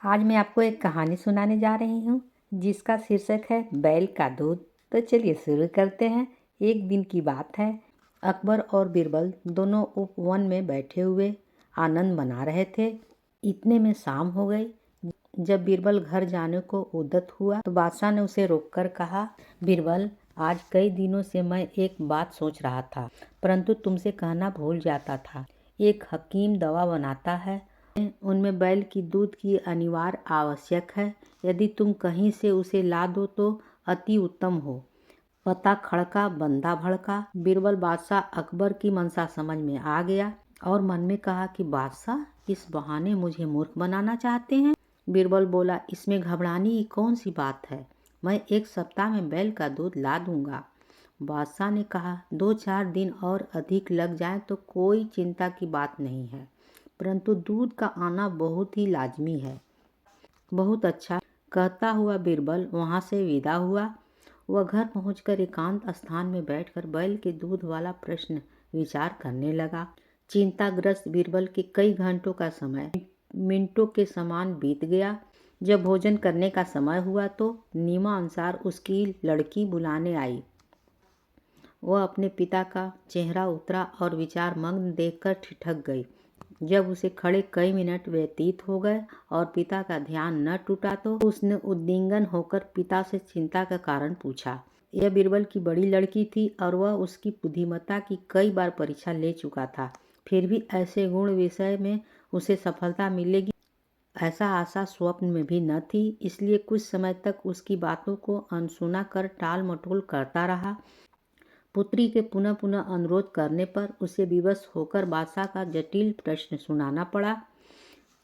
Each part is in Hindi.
आज मैं आपको एक कहानी सुनाने जा रही हूँ जिसका शीर्षक है बैल का दूध। तो चलिए शुरू करते हैं। एक दिन की बात है। अकबर और बीरबल दोनों उपवन में बैठे हुए आनंद मना रहे थे। इतने में शाम हो गई। जब बीरबल घर जाने को उद्यत हुआ तो बादशाह ने उसे रोककर कहा, बीरबल, आज कई दिनों से मैं एक बात सोच रहा था, परंतु तुमसे कहना भूल जाता था। एक हकीम दवा बनाता है, उनमें बैल की दूध की अनिवार्य आवश्यक है। यदि तुम कहीं से उसे ला दो तो अति उत्तम हो। पता खड़का बंदा भड़का। बीरबल बादशाह अकबर की मंशा समझ में आ गया और मन में कहा कि बादशाह इस बहाने मुझे मूर्ख बनाना चाहते हैं। बीरबल बोला, इसमें घबराने की कौन सी बात है, मैं एक सप्ताह में बैल का दूध ला दूंगा। बादशाह ने कहा, 2-4 दिन और अधिक लग जाए तो कोई चिंता की बात नहीं है, परंतु दूध का आना बहुत ही लाजमी है। बहुत अच्छा, कहता हुआ बीरबल वहां से विदा हुआ। वह घर पहुंचकर एकांत स्थान में बैठकर बैल के दूध वाला प्रश्न विचार करने लगा। चिंताग्रस्त बीरबल के कई घंटों का समय मिनटों के समान बीत गया। जब भोजन करने का समय हुआ तो नियमानुसार उसकी लड़की बुलाने आई। वह अपने पिता का चेहरा उतरा और विचार मग्न देखकर ठिठक गई। जब उसे खड़े कई मिनट व्यतीत हो गए और पिता का ध्यान न टूटा तो उसने उद्विग्न होकर पिता से चिंता का कारण पूछा। यह बीरबल की बड़ी लड़की थी और वह उसकी बुद्धिमत्ता की कई बार परीक्षा ले चुका था। फिर भी ऐसे गुण विषय में उसे सफलता मिलेगी ऐसा आशा स्वप्न में भी न थी। इसलिए कुछ समय तक उसकी बातों को अनसुना कर टाल मटोल करता रहा। पुत्री के पुनः पुनः अनुरोध करने पर उसे विवश होकर बादशाह का जटिल प्रश्न सुनाना पड़ा।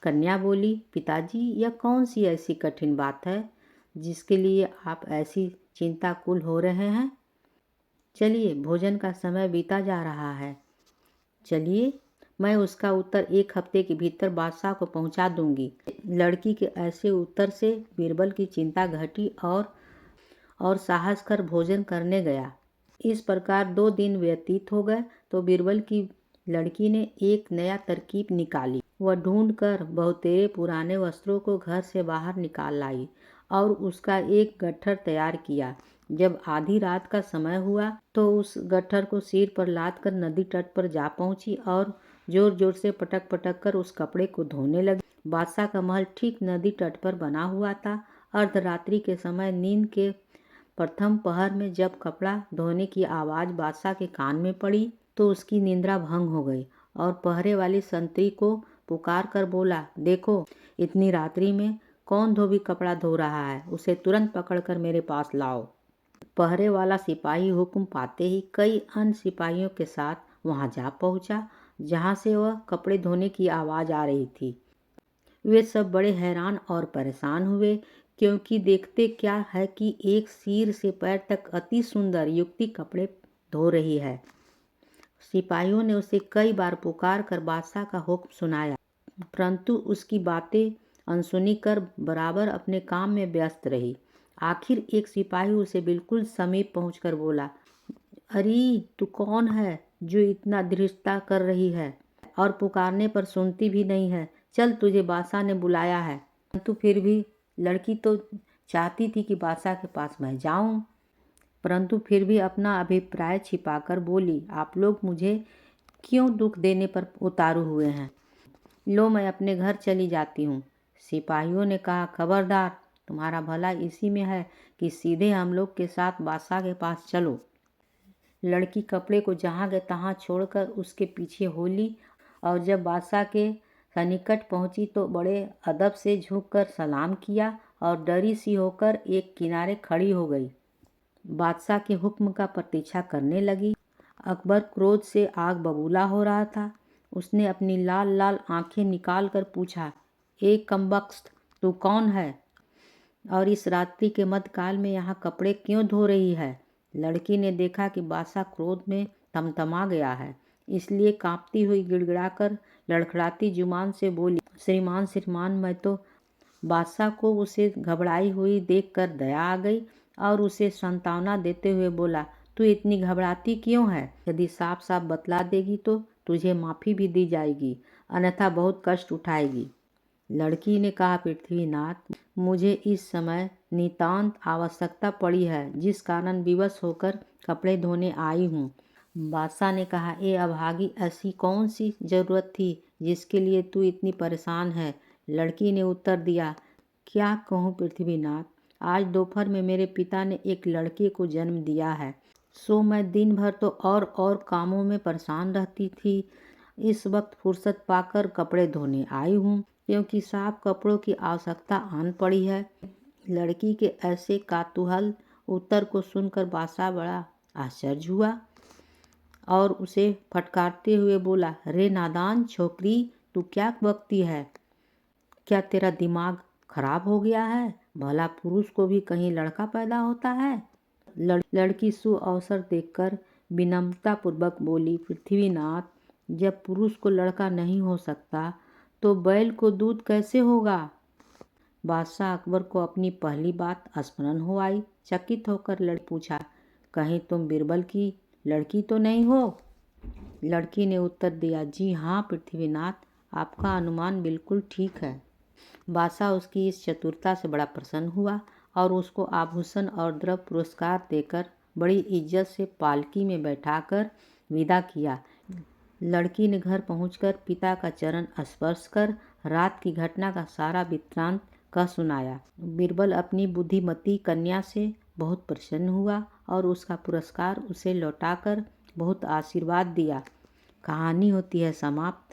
कन्या बोली, पिताजी, यह कौन सी ऐसी कठिन बात है जिसके लिए आप ऐसी चिंताकुल हो रहे हैं? चलिए, भोजन का समय बीता जा रहा है। चलिए, मैं उसका उत्तर 1 हफ्ते के भीतर बादशाह को पहुंचा दूंगी। लड़की के ऐसे उत्तर से बीरबल की चिंता घटी और साहस कर भोजन करने गया। इस प्रकार 2 दिन व्यतीत हो गए तो बीरबल की लड़की ने एक नया तरकीब निकाली। वह ढूंढकर बहुतेरे पुराने वस्त्रों को घर से बाहर निकाल लाई और उसका एक गट्ठर तैयार किया। जब आधी रात का समय हुआ तो उस गट्ठर को सिर पर लाद कर नदी तट पर जा पहुंची और जोर जोर से पटक पटक कर उस कपड़े को धोने लगी। बादशाह का महल ठीक नदी तट पर बना हुआ था। अर्धरात्रि के समय नींद के प्रथम पहर में जब कपड़ा धोने की आवाज़ बादशाह के कान में पड़ी तो उसकी निंद्रा भंग हो गई और पहरे वाली संतरी को पुकार कर बोला, देखो, इतनी रात्रि में कौन धोबी कपड़ा धो रहा है, उसे तुरंत पकड़कर मेरे पास लाओ। पहरे वाला सिपाही हुक्म पाते ही कई अन्य सिपाहियों के साथ वहां जा पहुंचा जहां से वह कपड़े धोने की आवाज़ आ रही थी। वे सब बड़े हैरान और परेशान हुए, क्योंकि देखते क्या है कि एक सिर से पैर तक अति सुंदर युवती कपड़े धो रही है। सिपाहियों ने उसे कई बार पुकार कर बादशाह का हुक्म सुनाया, परंतु उसकी बातें अनसुनी कर बराबर अपने काम में व्यस्त रही। आखिर एक सिपाही उसे बिल्कुल समीप पहुंचकर बोला, अरे तू कौन है जो इतना धृष्टता कर रही है और पुकारने पर सुनती भी नहीं है? चल, तुझे बादशाह ने बुलाया है। परंतु फिर भी लड़की तो चाहती थी कि बादशाह के पास मैं जाऊं, परंतु फिर भी अपना अभिप्राय छिपाकर बोली, आप लोग मुझे क्यों दुख देने पर उतारू हुए हैं? लो, मैं अपने घर चली जाती हूँ। सिपाहियों ने कहा, खबरदार, तुम्हारा भला इसी में है कि सीधे हम लोग के साथ बादशाह के पास चलो। लड़की कपड़े को जहाँ गए तहाँ छोड़कर उसके पीछे हो ली और जब बादशाह के सन्निकट पहुंची तो बड़े अदब से झुककर सलाम किया और डरी सी होकर एक किनारे खड़ी हो गई। बादशाह के हुक्म का प्रतीक्षा करने लगी। अकबर क्रोध से आग बबूला हो रहा था। उसने अपनी लाल लाल आंखें निकाल कर पूछा, ए कमबख्त, तू कौन है और इस रात्रि के मध्यकाल में यहाँ कपड़े क्यों धो रही है? लड़की ने देखा कि बादशाह क्रोध में तमतमा गया है, इसलिए कांपती हुई गिड़गिड़ाकर लड़खड़ाती जुबान से बोली, श्रीमान श्रीमान, मैं तो बादशाह को उसे घबराई हुई देखकर दया आ गई और उसे सांत्वना देते हुए बोला, तू इतनी घबराती क्यों है? यदि साफ साफ बतला देगी तो तुझे माफ़ी भी दी जाएगी, अन्यथा बहुत कष्ट उठाएगी। लड़की ने कहा, पृथ्वीनाथ, मुझे इस समय नितांत आवश्यकता पड़ी है, जिस कारण विवश होकर कपड़े धोने आई हूँ। बादशाह ने कहा, ए अभागी, ऐसी कौन सी जरूरत थी जिसके लिए तू इतनी परेशान है? लड़की ने उत्तर दिया, क्या कहूँ पृथ्वीनाथ, आज दोपहर में मेरे पिता ने एक लड़के को जन्म दिया है, सो मैं दिन भर तो और कामों में परेशान रहती थी। इस वक्त फुर्सत पाकर कपड़े धोने आई हूँ, क्योंकि साफ कपड़ों की आवश्यकता आन पड़ी है। लड़की के ऐसे कातूहल उत्तर को सुनकर बादशाह बड़ा आश्चर्य हुआ और उसे फटकारते हुए बोला, रे नादान छोकरी, तू क्या बकती है? क्या तेरा दिमाग खराब हो गया है? भला पुरुष को भी कहीं लड़का पैदा होता है? लड़की सुअवसर देखकर विनम्रतापूर्वक बोली, पृथ्वीनाथ, जब पुरुष को लड़का नहीं हो सकता तो बैल को दूध कैसे होगा? बादशाह अकबर को अपनी पहली बात स्मरण हो आई। चकित होकर लड़की पूछा, कहीं तुम बीरबल की लड़की तो नहीं हो? लड़की ने उत्तर दिया, जी हाँ पृथ्वीनाथ, आपका अनुमान बिल्कुल ठीक है। बादशाह उसकी इस चतुरता से बड़ा प्रसन्न हुआ और उसको आभूषण और द्रव्य पुरस्कार देकर बड़ी इज्जत से पालकी में बैठाकर विदा किया। लड़की ने घर पहुंचकर पिता का चरण स्पर्श कर रात की घटना का सारा वृत्तांत कह सुनाया। बीरबल अपनी बुद्धिमती कन्या से बहुत प्रसन्न हुआ और उसका पुरस्कार उसे लौटाकर बहुत आशीर्वाद दिया। कहानी होती है समाप्त।